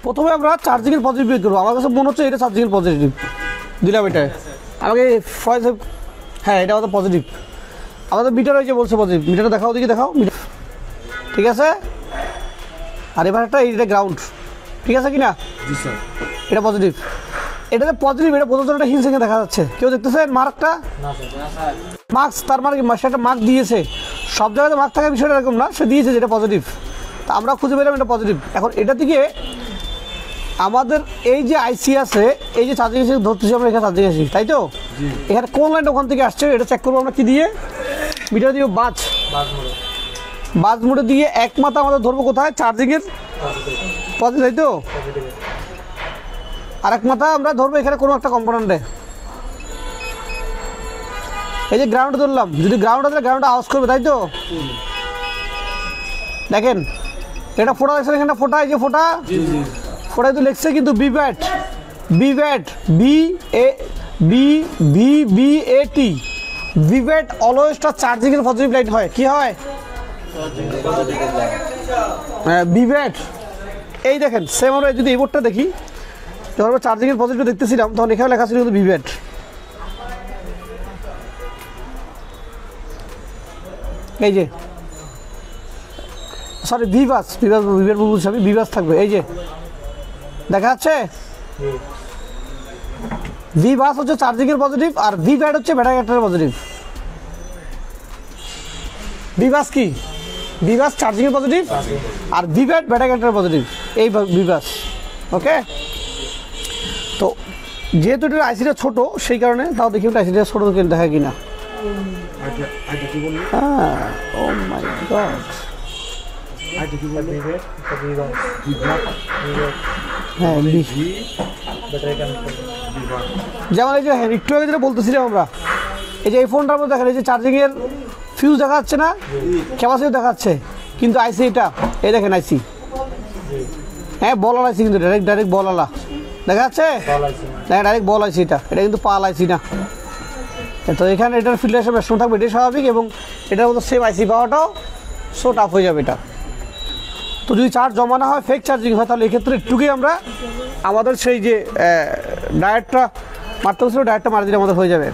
প্রথমে আমরা চার্জিংয়ের পজিটিভ বের করবো। আমার কাছে মনে হচ্ছে এটা চার্জিংয়ের পজিটিভ দিলাম, এটা আমাকে হ্যাঁ এটা আমাদের পজিটিভ, আমাদের মিটার হয়েছে বলছে পজিটিভ। মিটারটা দেখাও, দিকে দেখাও মিটার, ঠিক আছে। আর এবার একটা এটা গ্রাউন্ড, ঠিক আছে কি না? এটা পজিটিভ, এটাতে পজিটিভ, এটা বোঝার জন্য একটা হিল সেখানে দেখা যাচ্ছে। কেউ দেখতেছেন মার্কটা? মার্কস, তার মানে কি সেটা মার্ক দিয়েছে। সব জায়গাতে মার্ক থাকার বিষয়টা এরকম না, সে দিয়েছে যেটা পজিটিভ। তা আমরা খুঁজে পেলাম এটা পজিটিভ। এখন এটা থেকে আমাদের এই যে আইসি আছে, এই যে চার্জিং এসে ধরতেছি আমরা, এখানে চার্জিং আসি, তাই তো? এখানে কোন লাইনটা ওখান থেকে আসছে এটা চেক করবো আমরা কি দিয়ে? মিটার দিয়ে বাজ মোডে দিয়ে এক মাথা আমাদের ধরবো কোথায়? চার্জিংয়ের পজিটিভ, তাই তো? আর এক মাথা আমরা ধরবো এখানে কোনো একটা কম্পোনেন্টে। এই যে গ্রাউন্ডে ধরলাম, যদি গ্রাউন্ড আছে গ্রাউন্ডে আওয়াজ করবে, তাই তো? দেখেন এটা ফোটা দেখছেন, এখানটা ফোটা, এই যে ফোটা, ফোটায় তো লিখছে কিন্তু বিব্যাট, বিব্যাট বিব্যাট অলওয়েজটা চার্জিংয়ের পজিটিভ লাইট হয়। কি হয়? বিব্যাট। এই দেখেন সেম আমরা যদি এই বোর্ডটা দেখি, যখন আমরা চার্জিংয়ের পজিটিভ দেখতেছিলাম তখন এখানে লেখা ছিল কিন্তু বিব্যাট। এই যে সরি বিভাস বলছি আমি, বিভাস থাকবে, এই যে দেখা যাচ্ছে। বিভাস হচ্ছে চার্জিংয়ের পজিটিভ, আর বিব্যাট হচ্ছে ব্যাটারি ক্যারেক্টারের পজিটিভ। বিভাস কি? বিভাস চার্জিংয়ের পজিটিভ, আর বিব্যাট ব্যাটারি ক্যারেক্টারের পজিটিভ, এই বিভাস। ওকে, তো যেহেতু এটা আইসিটা ছোট সেই কারণে, তাও দেখি ওটা আইসিটা ছোট দেখা কিনা। ও মাই গড, হ্যাঁ যেমন এই যে একটু আগে যেটা বলতেছিলাম আমরা, এই যে এই ফোনটার মধ্যে দেখেন এই যে চার্জিংয়ের ফিউজ দেখা যাচ্ছে না, ক্যাপাসিটি দেখাচ্ছে, কিন্তু আইসি এটা, এই দেখেন আইসি, হ্যাঁ বল আইসি, কিন্তু ডাইরেক্ট বল আলা দেখা যাচ্ছে, ডাইরেক্ট বল আইসি, এটা কিন্তু পাল আইসি না। তো এখানে এটার ফিল্টারেশন বেশ থাকবে, এটাই স্বাভাবিক, এবং এটার মধ্যে সেম আইসি পাওয়াটাও সো টাফ হয়ে যাবে এটা। তো যদি চার্জ জমা না হয়, ফেক চার্জিং হয়, তাহলে এক্ষেত্রে একটুকুই আমরা আমাদের সেই যে ডায়েটটা মারতে হচ্ছিল, ডায়েটটা মারা দিলে আমাদের হয়ে যাবে।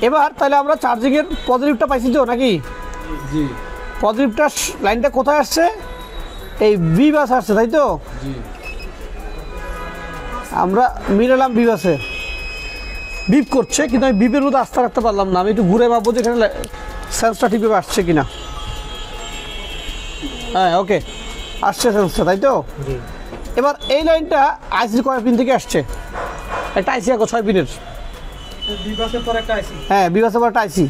এবার তাহলে আমরা চার্জিংয়ের পজিটিভটা পাইছি তো নাকি? পজিটিভটা লাইনটা কোথায় আসছে? এই বি বাস আসছে, তাই তো? আমরা মিলালাম বি বাসে, বিপ করছে, কিন্তু আমি বিপের মধ্যে আস্থা রাখতে পারলাম না। আমি একটু ঘুরে ভাববো যে এখানে সেন্সটা ঠিকভাবে আসছে কিনা। হ্যাঁ ওকে, আসছে সেন্সটা, তাই তো? এবার এই লাইনটা আইসি কয় পিন থেকে আসছে? একটা আইসি আছে 6 পিনের, হ্যাঁ বিভাসের পর একটা আইসি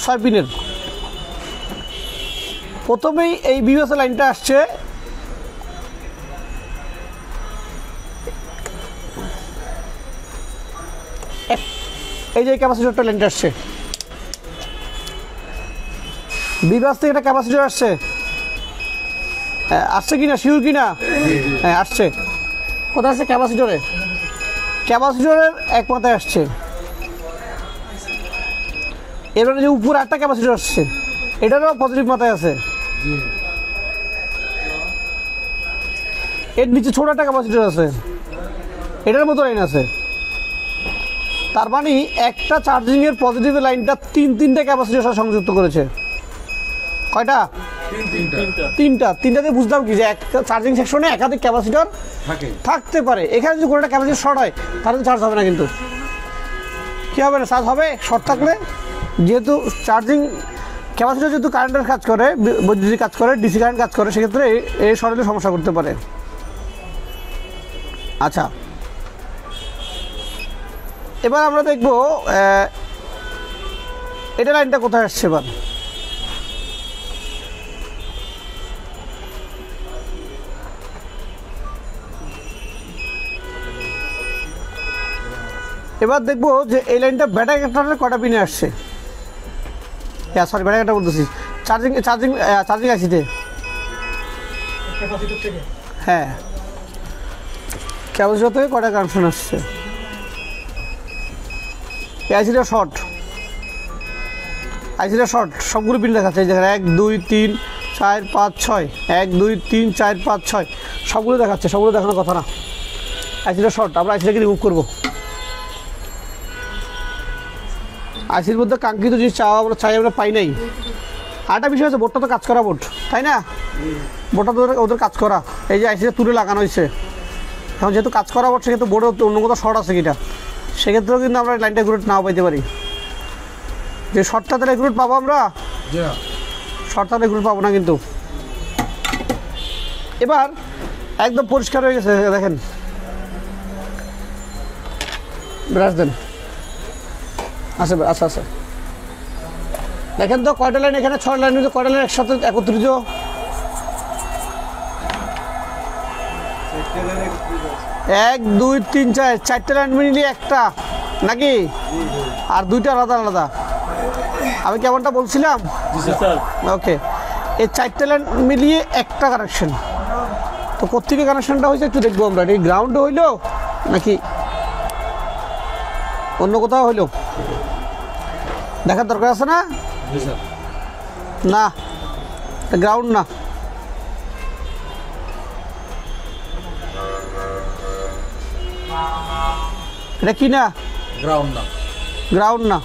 6 পিনের। প্রথমেই এই বিভাসের লাইনটা আসছে এই যে ক্যাপাসিটরটা লাইনটা আসছে, বিভাস থেকে একটা ক্যাপাসিটর আসছে, আসছে কিনা শিওর কিনা? হ্যাঁ আসছে। কোথায় আসছে? ক্যাপাসিটরের এক মাথায় আসছে। এবারে যে উপরে একটা ক্যাপাসিটর আসছে, এটারও পজিটিভ মাথায় আছে। এর নিচে ছোট একটা ক্যাপাসিটর আছে, এটার মতো লাইন আছে। তার মানে একটা চার্জিংয়ের পজিটিভ লাইনটা তিনটা ক্যাপাসিটর সাথে সংযুক্ত করেছে। কয়টা? তিনটাতে বুঝলাম কি যে একটা চার্জিং সেকশনে একাধিক ক্যাপাসিটর থাকতে পারে। এখানে যদি কোনোটা ক্যাপাসিটর শর্ট হয় তাহলে চার্জ হবে না, কিন্তু কী হবে না, চার্জ হবে শর্ট থাকলে। যেহেতু চার্জিং ক্যাপাসিটর যেহেতু কারেন্টের কাজ করে, বৈদ্যুতিক কাজ করে, ডিসি কারেন্ট কাজ করে, সেক্ষেত্রে এই শর্ট হলে সমস্যা করতে পারে। আচ্ছা, এবার আমরা দেখব এটা লাইনটা কোথায় আসছে। এবার দেখবো যে এই লাইনটা ব্যাটারি ক্যারেক্টারের কটা পিনে আসছে। সরি ব্যাটারি ক্যারেক্টার বলতেছি, চার্জিং আইসিতে। হ্যাঁ ক্যাপাসিটর থেকে কটা কানেকশন আসছে। আইসিটা শর্ট, সবগুলো পিন দেখাচ্ছে। এই দেখেন 1 2 3 4 5 6, 1 2 3 4 5 6, সবগুলো দেখাচ্ছে, সবগুলো দেখানোর কথা না। আইসিটা শর্ট, আমরা আইসিটাকে রিমুভ করবো। আইসির মধ্যে কাঙ্ক্ষিত জিনিস আমরা পাই নাই। আরেকটা বিষয় আছে, বোর্ডটা তো কাজ করা বোর্ড, তাই না? বোর্ডটা তো ওদের কাজ করা। এই যে আইসিটা তুলে লাগানো হয়েছে, এখন যেহেতু কাজ করা বোর্ড সেক্ষেত্রে বোর্ডে অন্য কোথাও শর্ট আছে কিনা, সেক্ষেত্রেও কিন্তু আমরা লাইনটা একুরেট নাও পাইতে পারি। যে শর্টটা তাহলে একুরেট পাবো আমরা, শর্ট তাহলে একুরেট পাবো না কিন্তু। এবার একদম পরিষ্কার হয়ে গেছে, দেখেন। ব্রাশ দেন। আচ্ছা আচ্ছা আচ্ছা, দেখেন তো কয়টা লাইন এখানে, 6 লাইন, কয়টা লাইন একসাথে একত্রিত? 1 2 3 4, 4টে লাইন মিলিয়ে একটা নাকি, আর 2টা আলাদা আলাদা। আমি কেমনটা বলছিলাম? ওকে, এই 4টে লাইন মিলিয়ে একটা কানেকশন। তো কোত্থেকে কানেকশনটা হয়েছে একটু দেখবো আমরা। এই গ্রাউন্ডে হইলো নাকি অন্য কোথাও হইলো, দেখার দরকার আছে না? না, গ্রাউন্ড না। এটা কি না? গ্রাউন্ড না, গ্রাউন্ড না।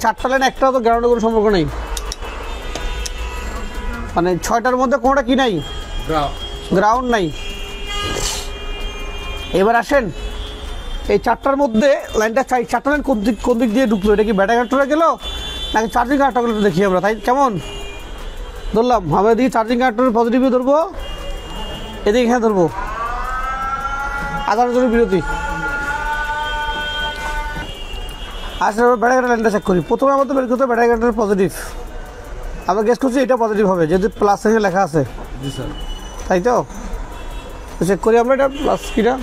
4টা লাইন একটাও তো গ্রাউন্ডের কোনো সম্পর্ক নেই, মানে 6টার মধ্যে কোনোটা কি নাই, গ্রাউন্ড নাই। এবার আসেন, এই 4টার মধ্যে লাইনটা 4টা লাইন কোন দিক দিয়ে ঢুকলো? এটা কি ব্যাটারি কানেক্টরে গেল নাকি চার্জিং কানেক্টর গেলো? দেখি আমরা, তাই কেমন ধরলাম? আমরা এদিকে চার্জিং কানেক্টরের পজিটিভে ধরবো, এদিকে এখানে ধরবো। আধারের জন্য বিরতি। আচ্ছা, ব্যাটারি কানেক্টর লাইনটা চেক করি। প্রথমে আমাদের বের করতে ব্যাটারি কানেক্টর পজিটিভ। আমরা গেস করছি এটা পজিটিভ হবে, যেহেতু প্লাস এখানে লেখা আছে, তাই তো? চেক করি আমরা এটা প্লাস কিনা।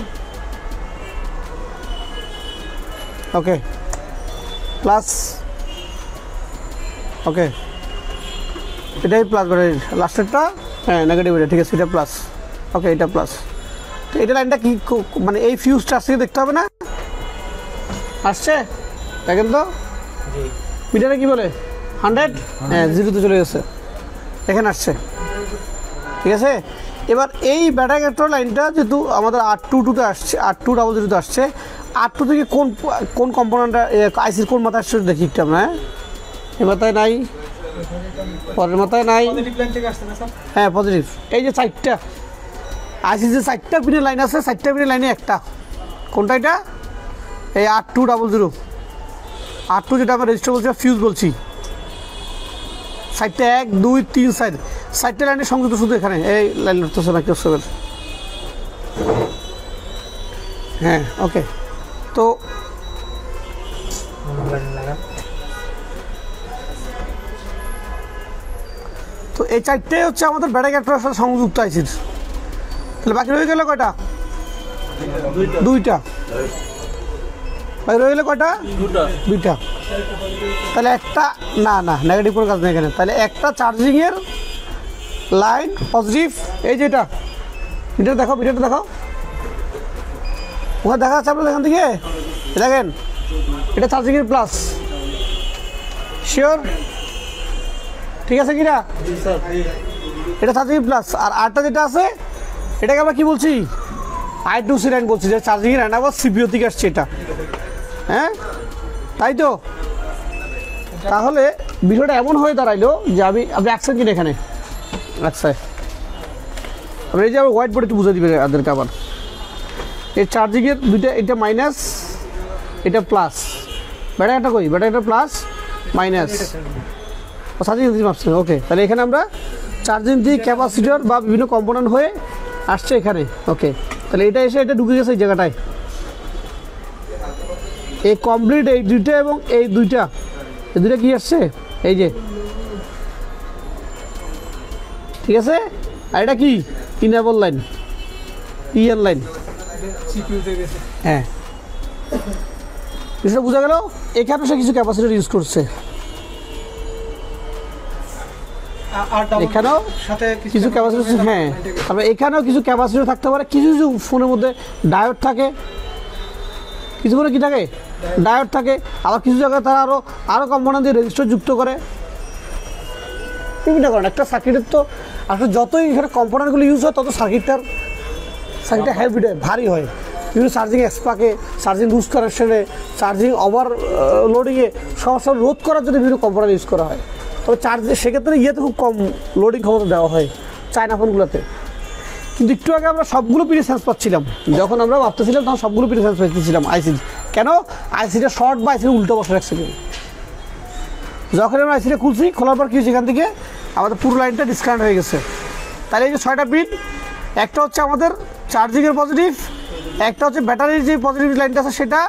ওকে, প্লাস। ওকে, এটাই প্লাস ব্যাটারি, লাস্টেরটা হ্যাঁ নেগেটিভ, এটা ঠিক আছে, এটা প্লাস। ওকে, এটা প্লাস। তো এটা লাইনটা কি, মানে এই ফিউজটা আসছে দেখতে হবে না? আসছে, দেখেন তো মিটারে কি বলে 100, হ্যাঁ 0-তে চলে গেছে, এখানে আসছে, ঠিক আছে। এবার এই ব্যাটারি কানেক্টর লাইনটা যেহেতু আমাদের 822-তে আসছে, 8200-তে আসছে, 82 থেকে কোন কম্পোনেন্টটা আইসির কোন মাথায় আসছে দেখি একটু আমরা। এই মাথায় নাই, পরের মাথায় নাই, হ্যাঁ পজিটিভ। এই যে 4টা আইসির যে 4টা পিনের লাইন আছে, 4টা পিনের লাইনে একটা, কোনটা এটা? এই 8200, 82 যেটা আমরা রেজিস্টার বলছি, ফিউজ বলছি। 4টা 1 2 3 4, 4টা লাইনে সংযুক্ত শুধু এখানে। এই লাইন হচ্ছে না কেউ, হ্যাঁ ওকে। তো তো এই 4টাই হচ্ছে আমাদের ব্যাটারি কানেক্টরের সাথে সংযুক্ত আইসির। তাহলে বাকি রয়ে গেল কয়টা? 2টা। বাকি রয়ে গেল কয়টা? 2টা। তাহলে একটা না, নেগেটিভ কোনো কাজ নেই এখানে। তাহলে একটা চার্জিংয়ের লাইন পজিটিভ, এই যে এটা দেখো, ভিডিওটা দেখো, ওখানে দেখা যাচ্ছে আপনাদের এখান থেকে, দেখেন এটা চার্জিংয়ের প্লাস, শিওর? ঠিক আছে কিনা? এটা চার্জিং প্লাস। আর আরটা যেটা আছে এটাকে আমরা কি বলছি? I2C লাইন বলছি, যে চার্জিংয়ের লাইন আবার সিপিইউ থেকে আসছে এটা, হ্যাঁ তাই তো? তাহলে বিষয়টা এমন হয়ে দাঁড়াইলো যে আপনি আঁকছেন কিনা এখানে? আচ্ছা, আমরা এই যে আবার হোয়াইট বোর্ডে একটু বুঝে দিবে তাদেরকে আবার। এই চার্জিংয়ের দুইটা, এটা মাইনাস, এটা প্লাস। ব্যাটারিটা কই? ব্যাটারিটা প্লাস মাইনাস, চার্জিং দিতে পারছেন। ওকে, তাহলে এখানে আমরা চার্জিং দিয়ে ক্যাপাসিটর বা বিভিন্ন কম্পোনেন্ট হয়ে আসছে এখানে। ওকে, তাহলে এটা এসে এটা ঢুকে গেছে এই জায়গাটায়। এই কমপ্লিট এই দুইটা এবং এই দুইটা কি আসছে? এই যে, ঠিক আছে। আর এটা কি? ইনেবল লাইন, ইএন লাইন, হ্যাঁ বিষয়টা বোঝা গেল। এখানে সে কিছু ক্যাপাসিটর ইউজ করছে, এখানেও কিছু ক্যাপাসিটর, হ্যাঁ তারপরে এখানেও কিছু ক্যাপাসিটর থাকতে পারে। কিছু কিছু ফোনের মধ্যে ডায়োড থাকে, কিছু ফোনে কী থাকে? ডায়োড থাকে। আবার কিছু জায়গায় তারা আরও কম্পোনেন্ট দিয়ে রেজিস্টার যুক্ত করে, বিভিন্ন কারণ। একটা সার্কিটের তো আসলে যতই এখানে কম্পোনেন্টগুলো ইউজ হয় তত সার্কিটটা হেভি হয়, ভারী হয়। বিভিন্ন চার্জিং এক্সপাকে, চার্জিং লুজ কানেকশনে, চার্জিং ওভার লোডিংয়ে সমস্যা রোধ করার জন্য বিভিন্ন কম্পোনেন্ট ইউজ করা হয়। তবে সেক্ষেত্রে ইয়েতে খুব কম লোডিং ক্ষমতা দেওয়া হয় চায়না ফোনগুলোতে। কিন্তু একটু আগে আমরা সবগুলো পিনে সেন্স পাচ্ছিলাম, যখন আমরা ভাবতেছিলাম তখন সবগুলো পিনে সেন্স পাচ্ছিলাম আইসি। কেন? আইসিটা শর্ট বা আইসিটা উল্টো বসে রাখছিল। যখন আমরা আইসিটা খুলছি, খোলার পর কি হয়েছে, এখান থেকে আমাদের পুরো লাইনটা ডিসকানেক্ট হয়ে গেছে। তাহলে এই যে 6টা পিন, একটা হচ্ছে আমাদের চার্জিংয়ের পজিটিভ, একটা হচ্ছে ব্যাটারির যে পজিটিভ লাইনটা আছে সেটা,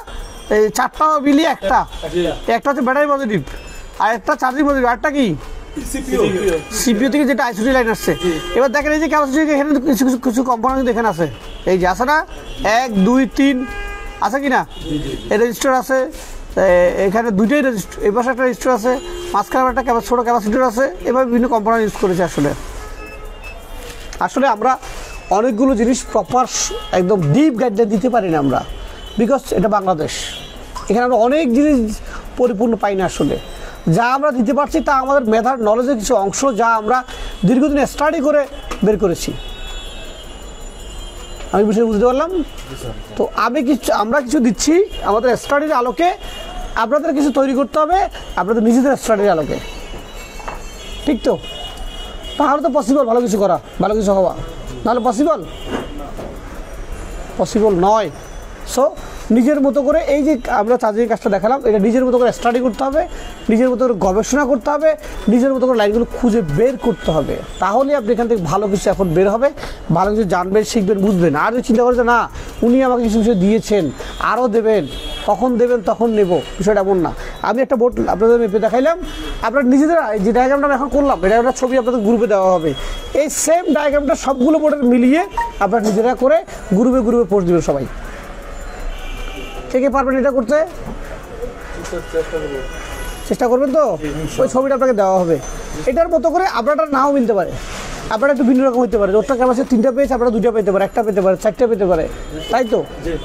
এই 4টা মিলিয়ে একটা হচ্ছে ব্যাটারি পজিটিভ, আর একটা চার্জিং পজিটিভ, আরটা কি সিপিইউ থেকে যেটা আইসিটি লাইন আসছে। এবার দেখেন এই যে ক্যাপাসিটি এখানে কিছু কম্পোনেন্ট কিন্তু এখানে আছে, এই যে আছে না 1 2 3 আছে কি না, এই রেজিস্টার আছে, এখানে দুইটাই রেজিস্টার, এই পাশে একটা রেজিস্টার আছে, মাঝখানে একটা ছোটো ক্যাপাসিটার আছে। এবার বিভিন্ন কম্পোনেন্ট ইউজ করেছে। আসলে আমরা অনেকগুলো জিনিস প্রপার একদম ডিপ গাইডলাইন দিতে পারি না আমরা, বিকজ এটা বাংলাদেশ, এখানে আমরা অনেক জিনিস পরিপূর্ণ পাই না। আসলে যা আমরা দিতে পারছি তা আমাদের মেধার নলেজের কিছু অংশ, যা আমরা দীর্ঘদিন স্টাডি করে বের করেছি। আমি বিষয় বুঝতে পারলাম তো। আমরা কিছু দিচ্ছি আমাদের স্টাডির আলোকে, আপনাদের কিছু তৈরি করতে হবে আপনাদের নিজেদের স্টাডির আলোকে, ঠিক তো? তাহলে তো পসিবল ভালো কিছু করা, ভালো কিছু হওয়া, নাহলে পসিবল নয়। সো নিজের মতো করে এই যে আমরা চার্জিং কাজটা দেখালাম, এটা নিজের মতো করে স্টাডি করতে হবে, নিজের মতো করে গবেষণা করতে হবে, নিজের মতো করে লাইনগুলো খুঁজে বের করতে হবে। তাহলে আপনি এখান থেকে ভালো কিছু এখন বের হবে, ভালো কিছু জানবেন, শিখবেন, বুঝবেন। আর যদি চিন্তা করেন না উনি আমাকে কিছু কিছু দিয়েছেন, আরও দেবেন, কখন দেবেন তখন নেব, বিষয়টা এমন না। আমি একটা বোর্ড আপনাদের মেপে দেখাইলাম, আপনার নিজেদের যে ডায়াগ্রামটা আমি এখন করলাম, এটা একটা ছবি আপনাদের গ্রুপে দেওয়া হবে। এই সেম ডায়াগ্রামটা সবগুলো বোর্ডের মিলিয়ে আপনারা নিজেরা করে গ্রুপে পোস্ট দেবেন সবাই। কে পারবেন এটা করতে? চেষ্টা করবেন তো? ওই ছবিটা আপনাকে দেওয়া হবে। এটার মতো করে আপনারটা নাও মিলতে পারে, আপনারা একটু ভিন্ন রকম হতে পারে। ওটা ক্যাপাসিটি 3টা পেয়েছে, আপনারা 2টা পেতে পারে, 1টা পেতে পারে, 4টা পেতে পারে, তাই তো?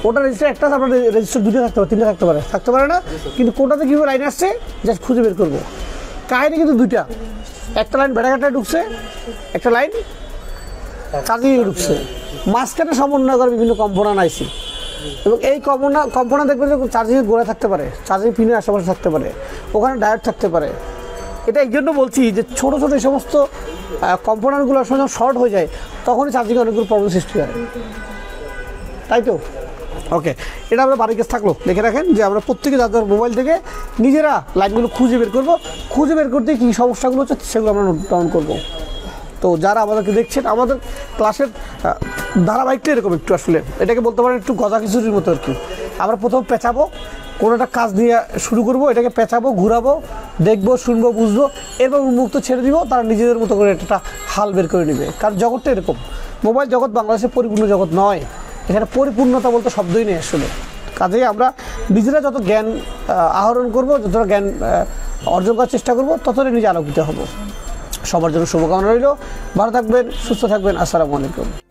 ওটা রেজিস্টার একটা, আপনার রেজিস্টার 2টা থাকতে পারে, 3টা থাকতে পারে না। কিন্তু কোনটাতে কীভাবে লাইন আসছে জাস্ট খুঁজে বের করবো। কাহিনি কিন্তু 2টা, একটা লাইন ব্যাটারিটায় ঢুকছে, একটা লাইন চার্জিংয়ে ঢুকছে, মাঝখানে সমন্বয় করে বিভিন্ন কম্পোনেন্ট আইসি। এবং এই কম্পোনেন্ট দেখবেন যে চার্জিংয়ের গোড়ায় থাকতে পারে, চার্জিং পিনের আশেপাশে থাকতে পারে, ওখানে ডায়োড থাকতে পারে। এটা এই জন্য বলছি যে ছোটো ছোটো এই সমস্ত কম্পোনেন্টগুলো যখন শর্ট হয়ে যায় তখনই চার্জিংয়ে অনেকগুলো প্রবলেম সৃষ্টি হয়, তাই তো? ওকে, এটা আমরা বাড়ির কাছে থাকলো দেখে রাখেন যে আমরা প্রত্যেকে যাদের মোবাইল থেকে নিজেরা লাইনগুলো খুঁজে বের করবো, খুঁজে বের করতে কী সমস্যাগুলো হচ্ছে সেগুলো আমরা নোট ডাউন করবো। তো যারা আমাদেরকে দেখছেন, আমাদের ক্লাসের ধারাবাহিকটা এরকম একটু, আসলে এটাকে বলতে পারেন একটু গজা খিচুড়ির মতো আর কি। আমরা প্রথম পেঁচাবো, কোনো একটা কাজ দিয়ে শুরু করব, এটাকে পেঁচাবো, ঘুরাবো, দেখবো, শুনবো, বুঝবো, এরপর উন্মুক্ত ছেড়ে দিব, তারা নিজেদের মতো করে একটা হাল বের করে নেবে। কারণ জগৎটা এরকম, মোবাইল জগৎ বাংলাদেশের পরিপূর্ণ জগৎ নয়, এখানে পরিপূর্ণতা বলতে শব্দই নেই আসলে। কাজেই আমরা নিজেরা যত জ্ঞান আহরণ করবো, যতটা জ্ঞান অর্জন করার চেষ্টা করবো, ততটাই নিজে আলোকিত হব। সবার জন্য শুভকামনা রইল। ভালো থাকবেন, সুস্থ থাকবেন। আসসালামু আলাইকুম।